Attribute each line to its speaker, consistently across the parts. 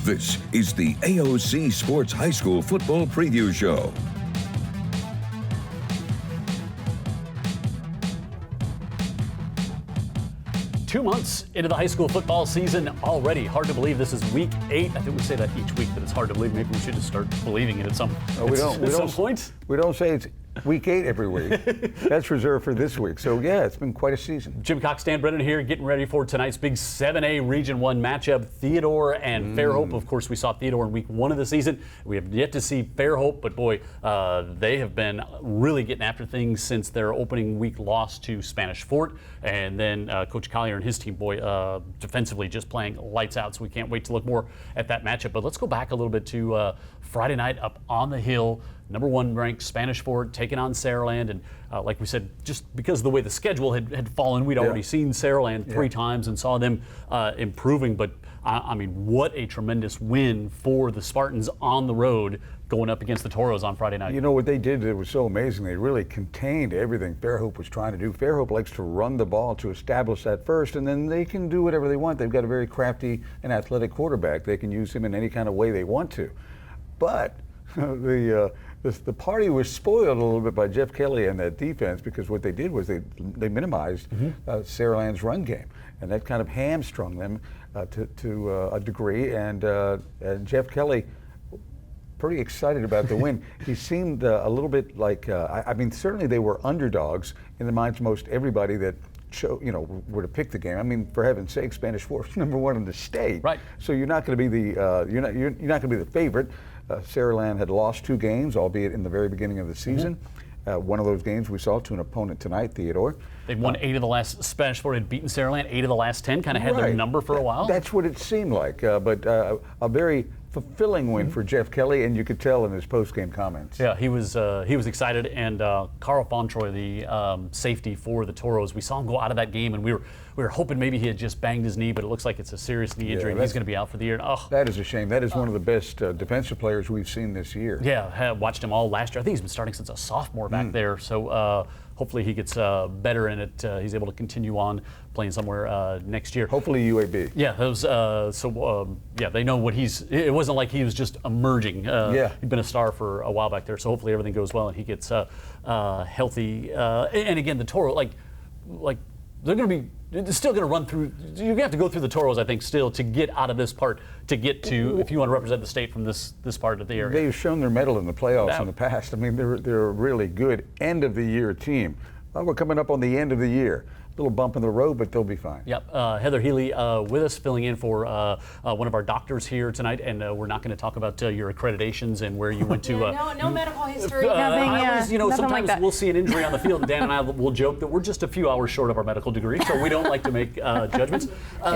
Speaker 1: This is the AOC Sports High School Football Preview Show.
Speaker 2: Two months into the high school football season already. Hard to believe this is week 8. I think we say that each week, but it's hard to believe. Maybe we should just start believing it at some point.
Speaker 3: We don't say it's week 8 every week. That's reserved for this week. So, yeah, it's been quite a season.
Speaker 2: Jim Cox, Dan Brennan here, getting ready for tonight's big 7A Region 1 matchup. Theodore and Fairhope. Of course, we saw Theodore in week 1 of the season. We have yet to see Fairhope, but boy, they have been really getting after things since their opening week loss to Spanish Fort. And then Coach Collier and his team, boy, defensively just playing lights out. So we can't wait to look more at that matchup. But let's go back a little bit to Friday night up on the hill. Number 1 ranked Spanish Fort taking on Saraland, and like we said, just because of the way the schedule had fallen, we'd already seen Saraland 3 times and saw them improving. But I mean, what a tremendous win for the Spartans on the road going up against the Toros on Friday night.
Speaker 3: You know what they did that was so amazing? They really contained everything Fairhope was trying to do. Fairhope likes to run the ball to establish that first, and then they can do whatever they want. They've got a very crafty and athletic quarterback. They can use him in any kind of way they want to. But the party was spoiled a little bit by Jeff Kelly and that defense, because what they did was they minimized Saraland's run game, and that kind of hamstrung them to a degree. And Jeff Kelly, pretty excited about the win. He seemed a little bit like I mean, certainly they were underdogs in the minds of most everybody that were to pick the game. I mean, for heaven's sake, Spanish Fort's number 1 in the state.
Speaker 2: Right.
Speaker 3: So you're not going to be you're not going to be the favorite. Saraland had lost 2 games, albeit in the very beginning of the season. One of those games we saw to an opponent tonight, Theodore.
Speaker 2: They've won 8 of the last. Spanish Fort had beaten Saraland 8 of the last 10. Kind of had their number for a while.
Speaker 3: That's what it seemed like. But a very fulfilling win for Jeff Kelly, and you could tell in his post-game comments.
Speaker 2: Yeah, he was excited, and Carl Fontroy, the safety for the Toros, we saw him go out of that game, and we were hoping maybe he had just banged his knee, but it looks like it's a serious knee injury, and he's going to be out for the year.
Speaker 3: That is a shame. That is one of the best defensive players we've seen this year.
Speaker 2: Yeah, I watched him all last year. I think he's been starting since a sophomore back there, so hopefully he gets better in it. He's able to continue on playing somewhere next year.
Speaker 3: Hopefully UAB.
Speaker 2: Yeah, they know what it wasn't like he was just emerging. He'd been a star for a while back there, so hopefully everything goes well and he gets healthy. And again, the Toro, like they're going to be, it's still going to run through, you're going to have to go through the Toros, I think, still to get out of this part, to get to, if you want to represent the state from this part of the area.
Speaker 3: They've shown their mettle in the playoffs in the past. I mean, they're a really good end-of-the-year team. Well, we're coming up on the end of the year. Little bump in the road, but they'll be fine.
Speaker 2: Yep. Heather Healy with us, filling in for one of our doctors here tonight, and we're not going to talk about your accreditations and where you went to.
Speaker 4: No medical history.
Speaker 2: Sometimes we'll see an injury on the field, and Dan and I will joke that we're just a few hours short of our medical degree, so we don't like to make judgments.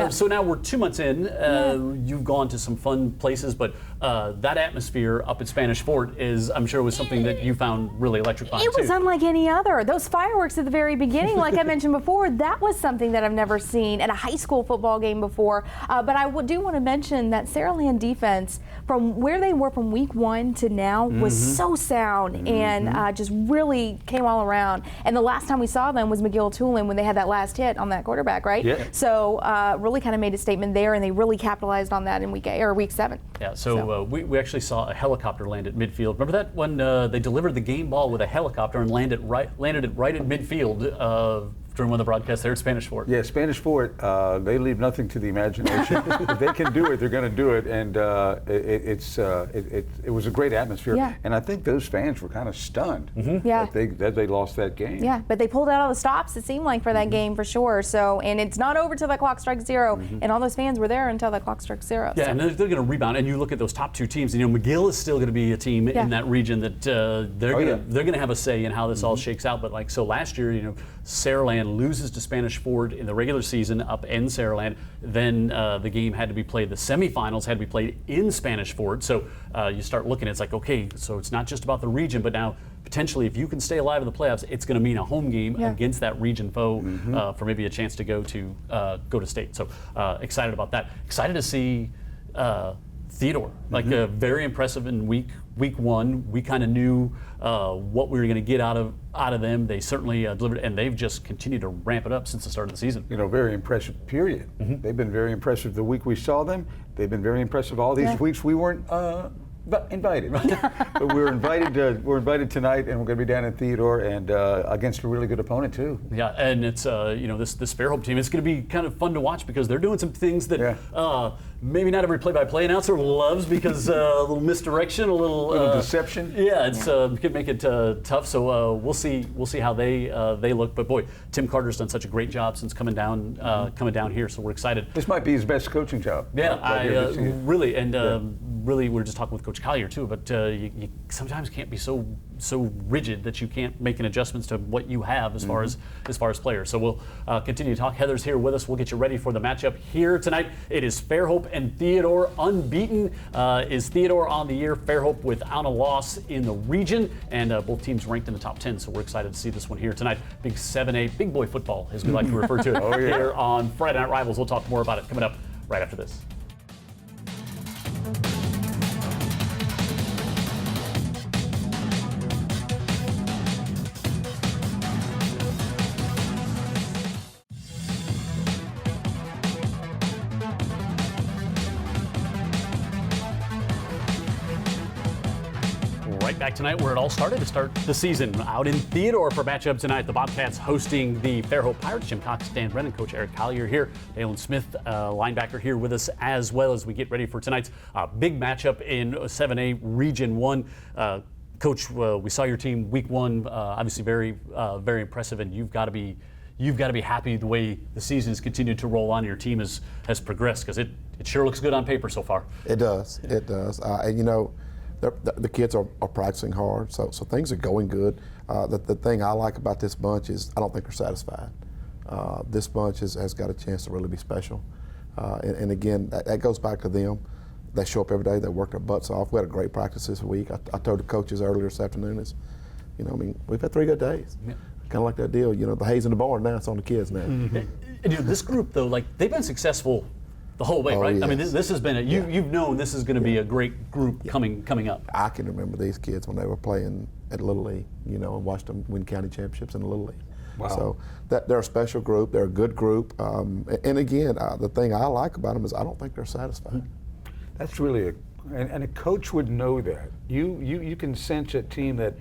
Speaker 2: So now we're 2 months in. You've gone to some fun places, but that atmosphere up at Spanish Fort is, I'm sure, was something that you found really electrifying.
Speaker 4: It was unlike any other. Those fireworks at the very beginning, like I mentioned before, that was something that I've never seen at a high school football game before. But I do want to mention that Saraland defense, from where they were from week 1 to now, was so sound and just really came all around. And the last time we saw them was McGill-Tulane when they had that last hit on that quarterback, right?
Speaker 3: Yeah.
Speaker 4: So really kind of made a statement there, and they really capitalized on that in week 7.
Speaker 2: Yeah. So we actually saw a helicopter land at midfield. Remember that when they delivered the game ball with a helicopter and landed it right at midfield during one of the broadcasts there at Spanish Fort.
Speaker 3: Yeah, Spanish Fort, they leave nothing to the imagination. If they can do it, they're going to do it, and it was a great atmosphere.
Speaker 4: Yeah.
Speaker 3: And I think those fans were kind of stunned
Speaker 4: that
Speaker 3: they lost that game.
Speaker 4: Yeah, but they pulled out all the stops, it seemed like, for that game for sure. So, and it's not over till that clock strikes 0, and all those fans were there until that clock struck 0.
Speaker 2: Yeah, and they're going to rebound. And you look at those top 2 teams, and McGill is still going to be a team in that region that they're going to have a say in how this all shakes out. But last year, Saraland loses to Spanish Fort in the regular season up in Saraland. Then the game had to be played, the semifinals had to be played in Spanish Fort. So you start looking, it's like, okay, so it's not just about the region, but now potentially if you can stay alive in the playoffs, it's going to mean a home game against that region foe for maybe a chance to go to state. So excited about that. Excited to see Theodore, very impressive in week week one, we kind of knew what we were going to get out of them. They certainly delivered, and they've just continued to ramp it up since the start of the season.
Speaker 3: You know, very impressive period. They've been very impressive the week we saw them. They've been very impressive all these weeks we weren't invited. But we're invited tonight, and we're going to be down in Theodore and against a really good opponent too.
Speaker 2: Yeah, and it's this Fairhope team. It's going to be kind of fun to watch because they're doing some things that maybe not every play-by-play announcer loves, because a little misdirection, a little
Speaker 3: deception.
Speaker 2: Yeah, it's could make it tough. So we'll see how they look. But boy, Tim Carter's done such a great job since coming down here. So we're excited.
Speaker 3: This might be his best coaching job.
Speaker 2: Yeah, really, and really, we were just talking with Coach Collier too. But you sometimes can't be so rigid that you can't make an adjustments to what you have as far as players. So we'll continue to talk. Heather's here with us. We'll get you ready for the matchup here tonight. It is Fairhope and Theodore. Unbeaten is Theodore on the year. Fairhope without a loss in the region, and both teams ranked in the top 10. So we're excited to see this one here tonight. Big 7A, big boy football, as we like to refer to it here on Friday Night Rivals. We'll talk more about it coming up right after this. Right back tonight where it all started to start the season. Out in Theodore for matchup tonight. The Bobcats hosting the Fairhope Pirates. Jim Cox, Dan Brennan, Coach Eric Collier here. Dalen Smith, linebacker, here with us as well as we get ready for tonight's big matchup in 7A Region 1. Coach, we saw your team week one, obviously very impressive, and you've got to be happy the way the season has continued to roll on. Your team has progressed, because it sure looks good on paper so far.
Speaker 5: It does. It does. And you know, the kids are practicing hard, so things are going good. The thing I like about this bunch is I don't think they're satisfied. This bunch has got a chance to really be special. And again, that goes back to them. They show up every day. They work their butts off. We had a great practice this week. I told the coaches earlier this afternoon, we've had 3 good days. Yeah. Kind of like that deal, the hay's in the barn now. It's on the kids now.
Speaker 2: Mm-hmm. And this group, though, they've been successful the whole way, right? Yes. I mean, this has been you've known this is going to be a great group coming up.
Speaker 5: I can remember these kids when they were playing at Little League, and watched them win county championships in the Little League. Wow. So they're a special group. They're a good group. And again, the thing I like about them is I don't think they're satisfied.
Speaker 3: That's really and a coach would know that. You can sense a team that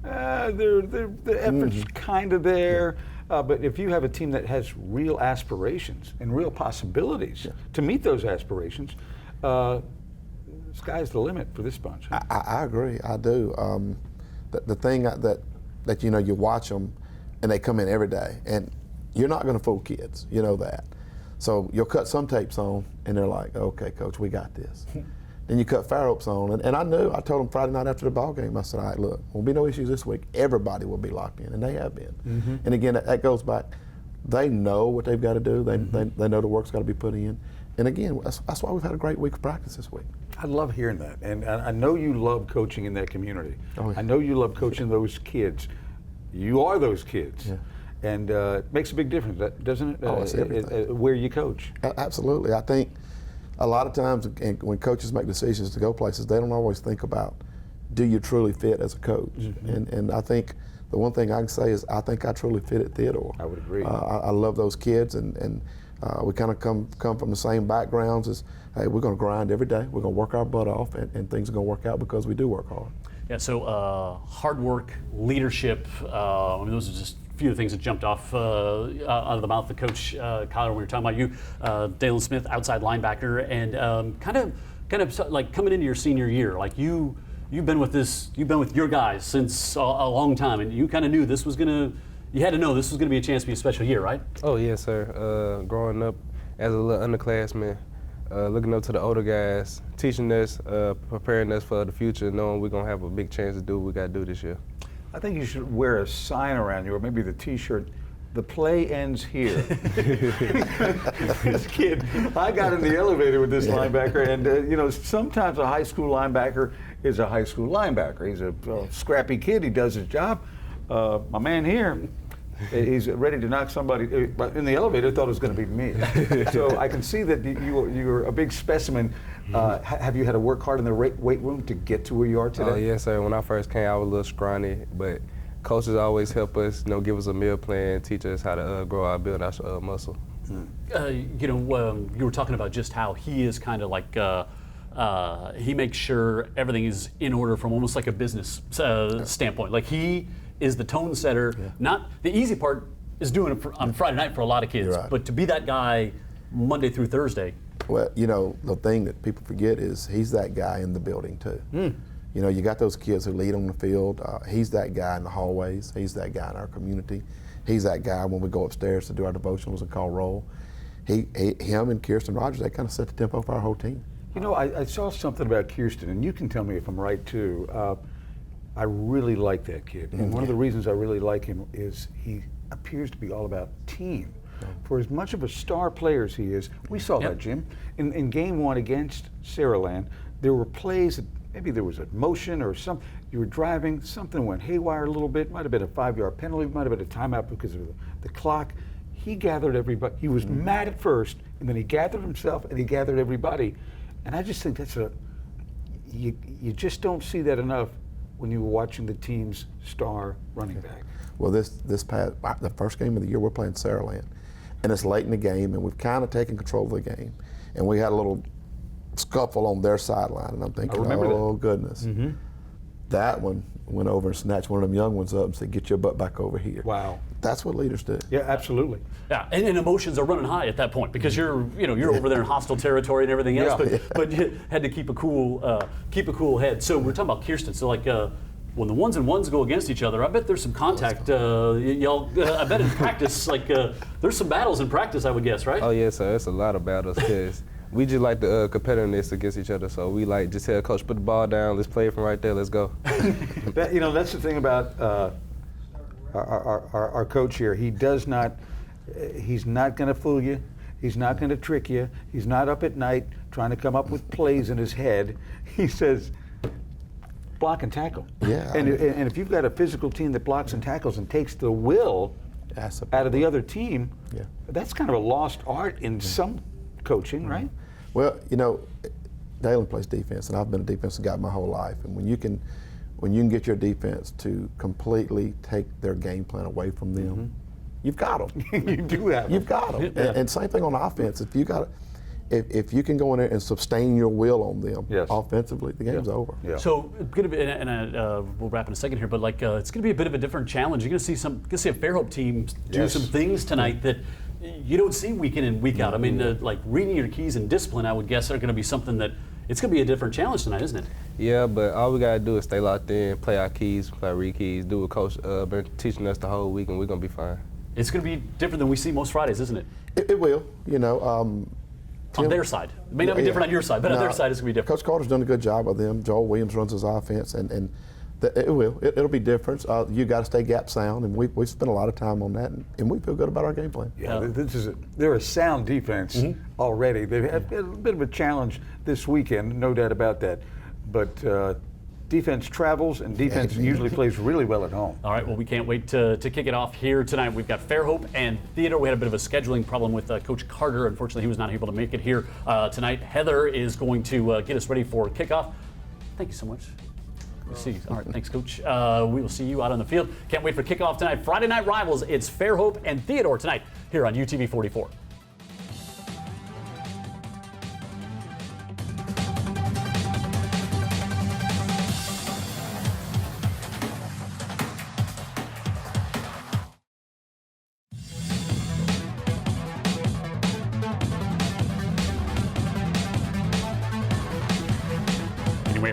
Speaker 3: the effort's kind of there. But if you have a team that has real aspirations and real possibilities to meet those aspirations, sky's the limit for this bunch. Huh?
Speaker 5: I agree. I do. The thing that you watch them, and they come in every day, and you're not going to fool kids. You know that. So you'll cut some tapes on, and they're like, "Okay, coach, we got this." Then you cut Fairhope's on, and I told them Friday night after the ball game, I said, all right, look, won't be no issues this week. Everybody will be locked in, and they have been. Mm-hmm. And again, that goes back. They know what they've got to do. They know the work's got to be put in. And again, that's why we've had a great week of practice this week.
Speaker 3: I love hearing that, and I know you love coaching in that community. Oh, yeah. I know you love coaching those kids. You are those kids. Yeah. And it makes a big difference, doesn't it?
Speaker 5: It's everything.
Speaker 3: Where you coach.
Speaker 5: Absolutely. I think a lot of times when coaches make decisions to go places, they don't always think about, do you truly fit as a coach? Mm-hmm. And I think the one thing I can say is I think I truly fit at Theodore.
Speaker 3: I would agree.
Speaker 5: I love those kids, and we kind of come from the same backgrounds as, hey, we're going to grind every day. We're going to work our butt off, and things are going to work out because we do work hard.
Speaker 2: Yeah, so hard work, leadership, those are just a few of the things that jumped off out of the mouth of Coach Collier when we were talking about you. Dalen Smith, outside linebacker, and kind of like coming into your senior year, like you've been with your guys since a long time, and you kind of knew you had to know this was going to be a chance to be a special year, right?
Speaker 6: Oh, yes, sir. Growing up as a little underclassman, looking up to the older guys, teaching us, preparing us for the future, knowing we're going to have a big chance to do what we got to do this year.
Speaker 3: I think you should wear a sign around you, or maybe the T-shirt, "The play ends here." This kid, I got in the elevator with this linebacker, and sometimes a high school linebacker is a high school linebacker. He's a scrappy kid. He does his job. My man here, He's ready to knock somebody, but in the elevator thought it was going to be me. So I can see that you're a big specimen. Have you had to work hard in the weight room to get to where you are today?
Speaker 6: Oh, yes, sir. When I first came, I was a little scrawny, but coaches always help us, give us a meal plan, teach us how to build our muscle.
Speaker 2: You were talking about just how he is kind of like, he makes sure everything is in order from almost like a business standpoint. Like he is the tone setter. Yeah. Not the easy part is doing it on Friday night for a lot of kids, right. But to be that guy Monday through Thursday.
Speaker 5: Well, the thing that people forget is he's that guy in the building too. You got those kids who lead on the field. He's that guy in the hallways. He's that guy in our community. He's that guy when we go upstairs to do our devotionals and call roll. Him and Kirsten Rogers, they kind of set the tempo for our whole team.
Speaker 3: I saw something about Kirsten, and you can tell me if I'm right too. I really like that kid, and one of the reasons I really like him is he appears to be all about team. For as much of a star player as he is, we saw that, Jim. In game one against Saraland, there were plays that maybe there was a motion or something. You were driving, something went haywire a little bit, might have been a 5-yard penalty, might have been a timeout because of the clock. He gathered everybody. He was mad at first, and then he gathered himself and he gathered everybody. And I just think that's you just don't see that enough when you were watching the team's star running back.
Speaker 5: Well, the first game of the year, we're playing Saraland, and it's late in the game, and we've kind of taken control of the game, and we had a little scuffle on their sideline, and I'm thinking, oh goodness. That one went over and snatched one of them young ones up and said, "Get your butt back over here."
Speaker 3: Wow.
Speaker 5: That's what leaders do.
Speaker 3: Yeah, absolutely.
Speaker 2: Yeah, and emotions are running high at that point because you're over there in hostile territory and everything else, but you had to keep a cool head. So we're talking about Kirsten. So like when the ones and ones go against each other, I bet there's some contact. I bet in practice, there's some battles in practice, I would guess, right?
Speaker 6: Oh yes, sir. It's a lot of battles because we just like the competitiveness against each other. So we just tell coach, put the ball down, let's play it from right there, let's go.
Speaker 3: That's the thing about our coach here. He's not going to fool you. He's not going to trick you. He's not up at night trying to come up with plays in his head. He says, block and tackle.
Speaker 5: Yeah.
Speaker 3: And if you've got a physical team that blocks and tackles and takes the will out of the other team, that's kind of a lost art in some coaching, right?
Speaker 5: Well, Dalen plays defense, and I've been a defensive guy my whole life. And when you can get your defense to completely take their game plan away from them, you've got them.
Speaker 3: You do have them.
Speaker 5: You've got them. Yeah. And same thing on offense. If you can go in there and sustain your will on them offensively, the game's over.
Speaker 2: Yeah. So we'll wrap in a second here, but it's going to be a bit of a different challenge. You're going to see a Fairhope team do some things tonight that you don't see week in and week out. I mean, reading your keys and discipline, I would guess, are going to be something that it's going to be a different challenge tonight, isn't it?
Speaker 6: Yeah, but all we got to do is stay locked in, play our keys, play our read keys, do what coach been teaching us the whole week, and we're going to be fine.
Speaker 2: It's going to be different than we see most Fridays, isn't it?
Speaker 5: It will,
Speaker 2: on their side. It may not be different on your side, but on their side it's going to be different.
Speaker 5: Coach Carter's done a good job with them. Joel Williams runs his offense, and it'll be different. You got to stay gap sound, and we've spent a lot of time on that, and we feel good about our game plan.
Speaker 3: Yeah, they're a sound defense already. They've had a bit of a challenge this weekend, no doubt about that. But defense travels, and defense usually plays really well at home.
Speaker 2: All right, well, we can't wait to kick it off here tonight. We've got Fairhope and Theodore. We had a bit of a scheduling problem with Coach Carter. Unfortunately, he was not able to make it here tonight. Heather is going to get us ready for kickoff. Thank you so much. We'll see you. All right, thanks, Coach. We will see you out on the field. Can't wait for kickoff tonight. Friday Night Rivals. It's Fairhope and Theodore tonight here on UTV 44.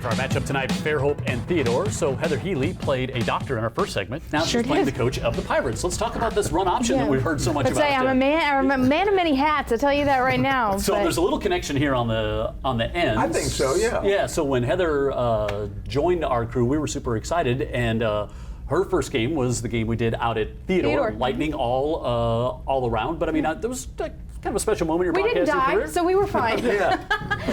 Speaker 2: For our matchup tonight, Fairhope and Theodore. So Heather Healy played a doctor in our first segment. Now she's playing the coach of the Pirates. Let's talk about this run option that we've heard so much about.
Speaker 4: I'm a man of many hats. I'll tell you that right now.
Speaker 2: So there's a little connection here on the ends.
Speaker 3: I think so. Yeah.
Speaker 2: Yeah. So when Heather joined our crew, we were super excited, and her first game was the game we did out at Theodore. Lightning all around. But I mean, there was Kind of a special moment in your
Speaker 4: We didn't
Speaker 2: broadcasting
Speaker 4: die,
Speaker 2: career.
Speaker 4: so we were fine.
Speaker 2: Yeah.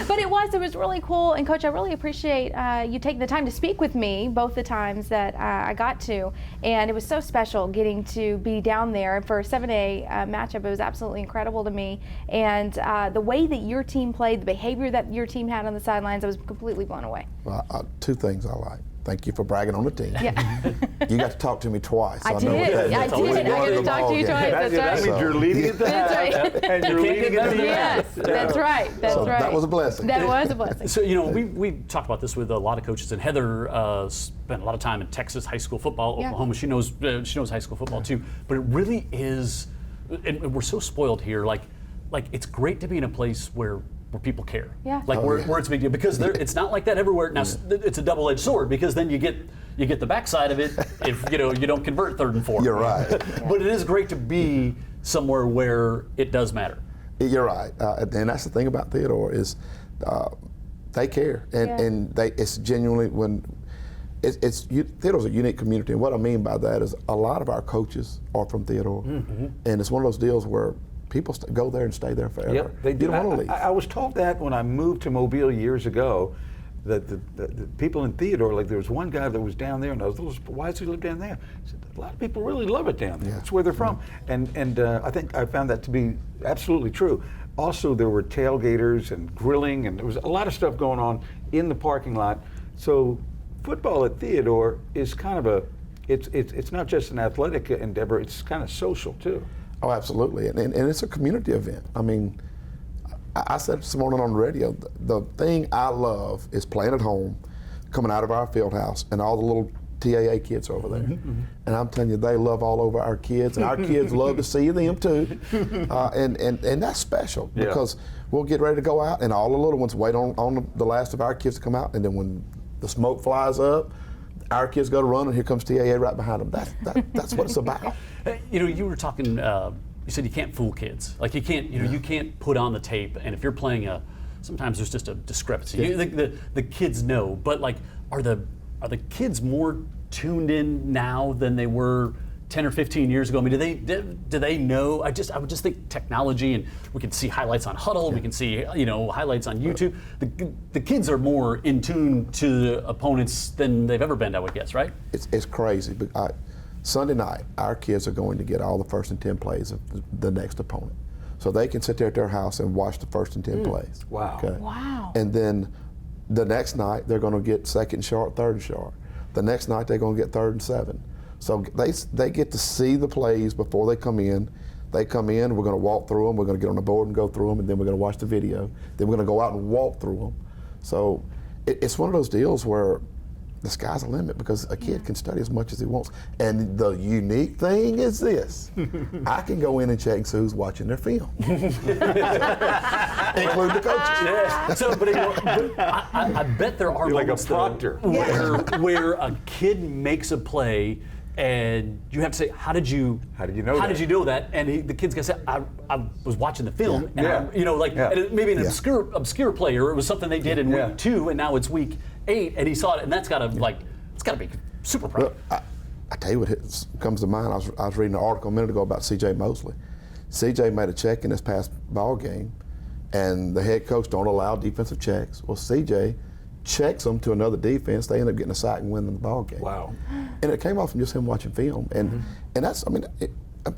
Speaker 4: But it was really cool. And Coach, I really appreciate you taking the time to speak with me both the times that I got to. And it was so special getting to be down there for a 7A matchup. It was absolutely incredible to me. And the way that your team played, the behavior that your team had on the sidelines, I was completely blown away.
Speaker 5: Well, two things I like. Thank you for bragging on the team.
Speaker 4: Yeah.
Speaker 5: You got to talk to me twice.
Speaker 4: I
Speaker 5: know
Speaker 4: did.
Speaker 5: what that
Speaker 4: I
Speaker 5: means.
Speaker 4: did. I got to talk to you twice. That's
Speaker 3: That
Speaker 4: right.
Speaker 3: means you're leading at the half,
Speaker 4: That's right.
Speaker 3: and you're
Speaker 2: You can't
Speaker 3: leading
Speaker 2: get
Speaker 3: at the
Speaker 2: better than
Speaker 3: half.
Speaker 4: Yes, that's right. That's
Speaker 5: So
Speaker 4: right.
Speaker 5: that was a blessing.
Speaker 4: That was a blessing.
Speaker 2: So, we talked about this with a lot of coaches, and Heather spent a lot of time in Texas high school football,
Speaker 4: Yeah.
Speaker 2: Oklahoma. She knows high school football too. But it really is, and we're so spoiled here. Like it's great to be in a place where people care.
Speaker 4: Yeah.
Speaker 2: Like where it's a big deal, because it's not like that everywhere. Now it's a double-edged sword, because then you get the backside of it if you don't convert 3rd and 4.
Speaker 5: You're right.
Speaker 2: But it is great to be somewhere where it does matter.
Speaker 5: You're right. And that's the thing about Theodore is they care. And it's genuinely when Theodore's a unique community. And what I mean by that is a lot of our coaches are from Theodore. Mm-hmm. And it's one of those deals where people go there and stay there forever.
Speaker 3: Yep, they do.
Speaker 5: You don't want to leave.
Speaker 3: I was told that when I moved to Mobile years ago, that the people in Theodore, like there was one guy that was down there, and I was a little, why does he live down there? He said, a lot of people really love it down there. That's where they're from. And I think I found that to be absolutely true. Also, there were tailgaters and grilling, and there was a lot of stuff going on in the parking lot. So football at Theodore is kind of it's not just an athletic endeavor, it's kind of social too.
Speaker 5: Oh, absolutely. And it's a community event. I mean, I said this morning on the radio, the thing I love is playing at home, coming out of our field house, and all the little TAA kids over there. Mm-hmm. And I'm telling you, they love all over our kids, and our kids love to see them too. And that's special, because we'll get ready to go out, and all the little ones wait on the last of our kids to come out, and then when the smoke flies up, our kids go to run, and here comes TAA right behind them. That's what it's about.
Speaker 2: You were talking. You said you can't fool kids. Like you can't. You can't put on the tape. And if you're playing sometimes there's just a discrepancy.
Speaker 5: Yeah.
Speaker 2: The kids know, but like, are the kids more tuned in now than they were 10 or 15 years ago? I mean, do they know? I would just think technology, and we can see highlights on Huddle. We can see highlights on YouTube. The kids are more in tune to the opponents than they've ever been, I would guess, right?
Speaker 5: It's crazy. But Sunday night, our kids are going to get all the 1st and 10 plays of the next opponent, so they can sit there at their house and watch the 1st and 10 plays.
Speaker 3: Wow.
Speaker 5: Okay?
Speaker 4: Wow.
Speaker 5: And then the next night they're going to get 2nd and short, 3rd and short. The next night they're going to get 3rd and 7. So they get to see the plays before they come in. They come in, we're going to walk through them, we're going to get on the board and go through them, and then we're going to watch the video. Then we're going to go out and walk through them. So it's one of those deals where the sky's the limit, because a kid can study as much as he wants. And the unique thing is this: I can go in and check and see who's watching their film, including the coaches.
Speaker 2: Yeah. So, but I bet there are
Speaker 3: You're like a
Speaker 2: moments, though,
Speaker 3: proctor.
Speaker 2: where a kid makes a play, and you have to say, how did you know that? And the kid's gonna say, I was watching the film, and and maybe an obscure play, or it was something they did in week 2, and now it's week 8, and he saw it, and that's gotta be super proud.
Speaker 5: Well, I tell you what comes to mind. I was reading an article a minute ago about C.J. Mosley. C.J. made a check in this past ball game, and the head coach don't allow defensive checks. Well, C.J. checks them to another defense. They end up getting a sack and winning the ball game.
Speaker 3: Wow.
Speaker 5: And it came off from just him watching film. And that's, I mean,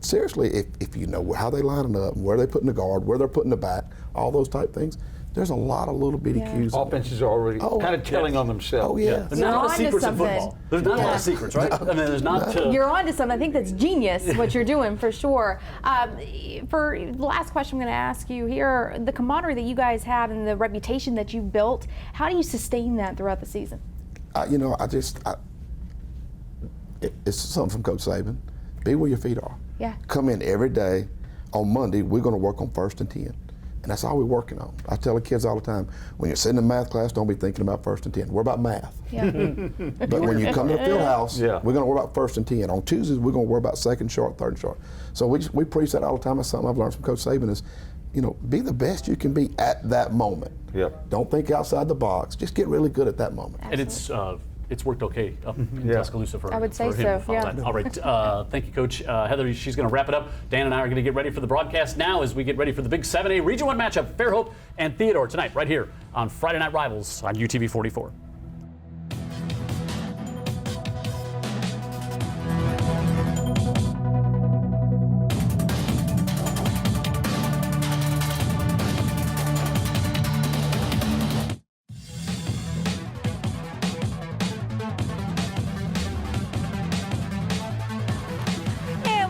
Speaker 5: seriously, if you know how they line it up, where they put in the guard, where they're putting the back, all those type things, there's a lot of little bitty cues.
Speaker 3: Offenses are already kind of telling on themselves.
Speaker 5: Oh, yeah.
Speaker 2: There's not a lot of
Speaker 4: onto
Speaker 2: secrets in
Speaker 4: something.
Speaker 2: football. There's not a lot of secrets, right? I mean, there's not.
Speaker 4: You're on to something. I think that's genius, what you're doing, for sure. For the last question I'm going to ask you here, the camaraderie that you guys have and the reputation that you've built, how do you sustain that throughout the season?
Speaker 5: It's something from Coach Saban. Be where your feet are.
Speaker 4: Yeah.
Speaker 5: Come in every day. On Monday, we're going to work on 1st and 10. And that's all we're working on. I tell the kids all the time, when you're sitting in math class, don't be thinking about 1st and 10. We're about math.
Speaker 4: Yeah.
Speaker 5: But when you come to the field house, we're going to worry about 1st and 10. On Tuesdays, we're going to worry about 2nd short, 3rd short. So we preach that all the time. That's something I've learned from Coach Saban is, be the best you can be at that moment.
Speaker 3: Yep.
Speaker 5: Don't think outside the box. Just get really good at that moment.
Speaker 2: And it's it's worked okay up in Tuscaloosa for,
Speaker 4: I would say
Speaker 2: for him.
Speaker 4: so, yeah.
Speaker 2: All right, thank you, Coach. Heather, she's going to wrap it up. Dan and I are going to get ready for the broadcast now as we get ready for the big 7A Region 1 matchup, Fairhope and Theodore tonight, right here on Friday Night Rivals on UTV 44.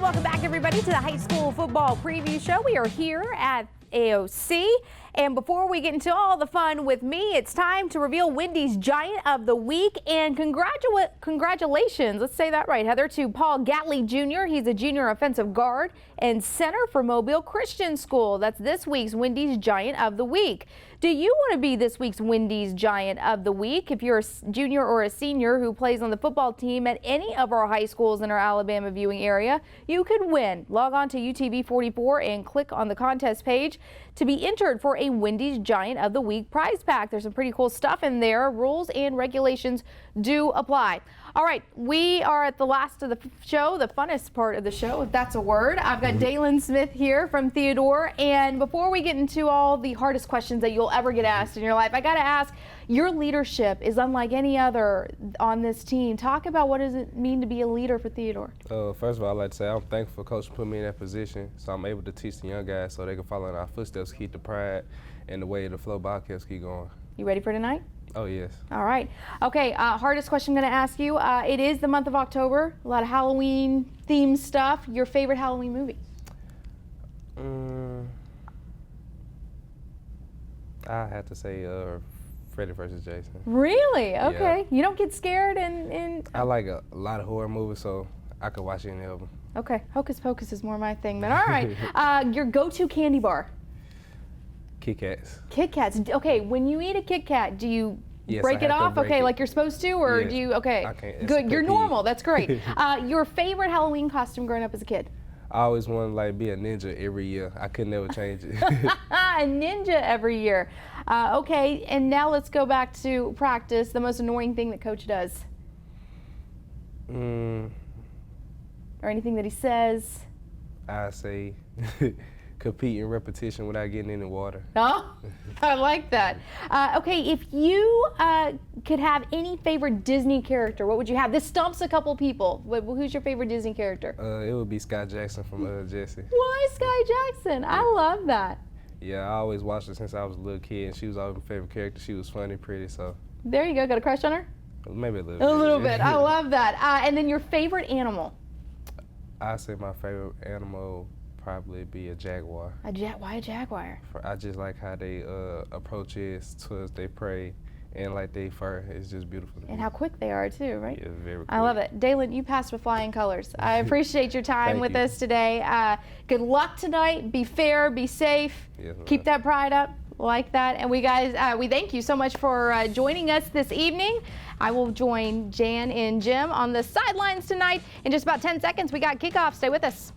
Speaker 4: Welcome back, everybody, to the high school football preview show. We are here at AOC. And before we get into all the fun with me, it's time to reveal Wendy's Giant of the Week. And congratulations, let's say that right, Heather, to Paul Gatley Jr. He's a junior offensive guard and center for Mobile Christian School. That's this week's Wendy's Giant of the Week. Do you want to be this week's Wendy's Giant of the Week? If you're a junior or a senior who plays on the football team at any of our high schools in our Alabama viewing area, you could win. Log on to UTV 44 and click on the contest page to be entered for a Wendy's Giant of the Week prize pack. There's some pretty cool stuff in there. Rules and regulations do apply. All right, we are at the last of the show, the funnest part of the show, if that's a word. I've got Dalen Smith here from Theodore, and before we get into all the hardest questions that you'll ever get asked in your life, I got to ask, your leadership is unlike any other on this team. Talk about what does it mean to be a leader for Theodore?
Speaker 6: First of all, I'd like to say I'm thankful for Coach putting me in that position, so I'm able to teach the young guys so they can follow in our footsteps, keep the pride, and the way the Flow Bobcats keep going.
Speaker 4: You ready for tonight?
Speaker 6: Oh, yes.
Speaker 4: All right. Okay, hardest question I'm going to ask you. It is the month of October, a lot of Halloween-themed stuff. Your favorite Halloween movie?
Speaker 6: I have to say Freddy vs. Jason.
Speaker 4: Really? Okay.
Speaker 6: Yeah.
Speaker 4: You don't get scared and
Speaker 6: I like a lot of horror movies, so I could watch any of them.
Speaker 4: Okay. Hocus Pocus is more my thing, but all right. Your go-to candy bar?
Speaker 6: Kit Kats.
Speaker 4: Kit Kats. Okay, when you eat a Kit Kat, do you
Speaker 6: Yes,
Speaker 4: break
Speaker 6: I
Speaker 4: it
Speaker 6: have to
Speaker 4: off?
Speaker 6: break
Speaker 4: Okay,
Speaker 6: it.
Speaker 4: like you're supposed to, or
Speaker 6: Yes.
Speaker 4: do you? Okay,
Speaker 6: I can't. It's
Speaker 4: good.
Speaker 6: a
Speaker 4: You're
Speaker 6: pet
Speaker 4: normal.
Speaker 6: peeve.
Speaker 4: That's great. Your favorite Halloween costume growing up as a kid?
Speaker 6: I always wanted to like be a ninja every year. I could never change it.
Speaker 4: A ninja every year. Okay, and now let's go back to practice. The most annoying thing that Coach does, or anything that he says.
Speaker 6: I say compete in repetition without getting in the water.
Speaker 4: Oh, I like that. Okay, if you could have any favorite Disney character, what would you have? This stumps a couple people. Who's your favorite Disney character?
Speaker 6: It would be Scott Jackson from Jessie.
Speaker 4: Why Sky Jackson? I love that.
Speaker 6: Yeah, I always watched her since I was a little kid, and she was always my favorite character. She was funny, pretty, so
Speaker 4: There you go. Got a crush on her?
Speaker 6: maybe a little
Speaker 4: A
Speaker 6: bit.
Speaker 4: little bit. I love that. And then your favorite animal?
Speaker 6: I say my favorite animal probably be a jaguar.
Speaker 4: Why a jaguar?
Speaker 6: I just like how they approach it towards they prey, and like they fur. It's just beautiful.
Speaker 4: And how quick they are too, right?
Speaker 6: Yeah, very quick.
Speaker 4: I love it. Dalen, you passed with flying colors. I appreciate your time
Speaker 6: Thank
Speaker 4: with
Speaker 6: you.
Speaker 4: us today. Good luck tonight. Be fair, be safe.
Speaker 6: Yes,
Speaker 4: Keep
Speaker 6: ma'am.
Speaker 4: that pride up. Like that. And we thank you so much for joining us this evening. I will join Jan and Jim on the sidelines tonight in just about 10 seconds. We got kickoff. Stay with us.